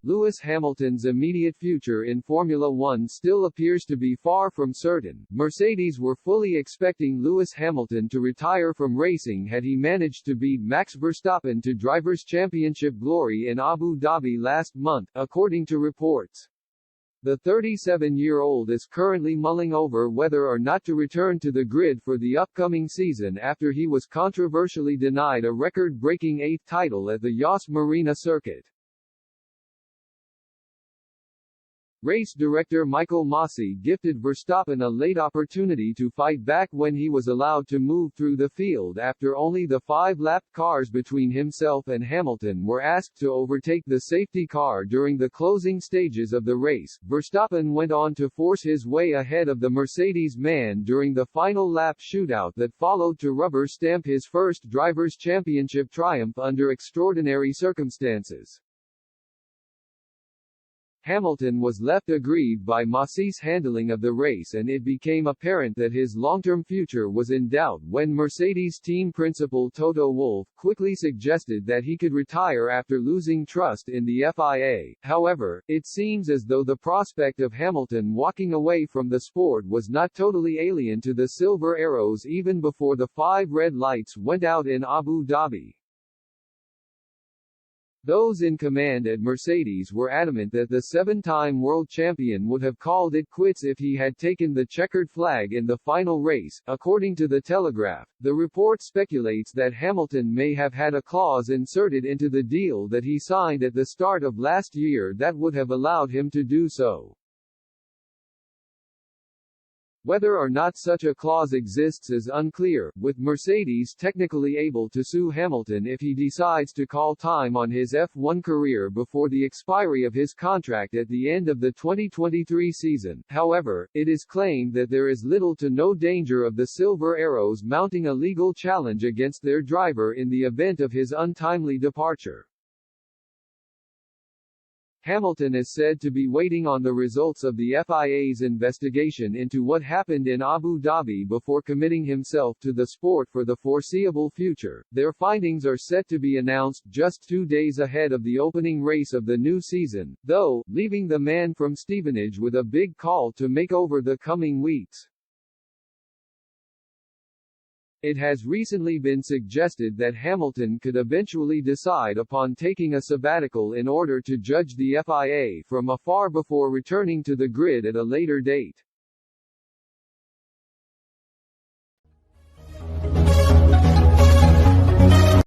Lewis Hamilton's immediate future in Formula One still appears to be far from certain. Mercedes were fully expecting Lewis Hamilton to retire from racing had he managed to beat Max Verstappen to Drivers' Championship glory in Abu Dhabi last month, according to reports. The 37-year-old is currently mulling over whether or not to return to the grid for the upcoming season after he was controversially denied a record-breaking 8th title at the Yas Marina circuit. Race director Michael Masi gifted Verstappen a late opportunity to fight back when he was allowed to move through the field after only the 5-lap cars between himself and Hamilton were asked to overtake the safety car during the closing stages of the race. Verstappen went on to force his way ahead of the Mercedes man during the final lap shootout that followed to rubber stamp his first Drivers' Championship triumph under extraordinary circumstances. Hamilton was left aggrieved by Masi's handling of the race, and it became apparent that his long-term future was in doubt when Mercedes team principal Toto Wolff quickly suggested that he could retire after losing trust in the FIA. However, it seems as though the prospect of Hamilton walking away from the sport was not totally alien to the Silver Arrows even before the 5 red lights went out in Abu Dhabi. Those in command at Mercedes were adamant that the 7-time world champion would have called it quits if he had taken the checkered flag in the final race. According to The Telegraph, the report speculates that Hamilton may have had a clause inserted into the deal that he signed at the start of last year that would have allowed him to do so. Whether or not such a clause exists is unclear, with Mercedes technically able to sue Hamilton if he decides to call time on his F1 career before the expiry of his contract at the end of the 2023 season. However, it is claimed that there is little to no danger of the Silver Arrows mounting a legal challenge against their driver in the event of his untimely departure. Hamilton is said to be waiting on the results of the FIA's investigation into what happened in Abu Dhabi before committing himself to the sport for the foreseeable future. Their findings are set to be announced just 2 days ahead of the opening race of the new season, though, leaving the man from Stevenage with a big call to make over the coming weeks. It has recently been suggested that Hamilton could eventually decide upon taking a sabbatical in order to judge the FIA from afar before returning to the grid at a later date.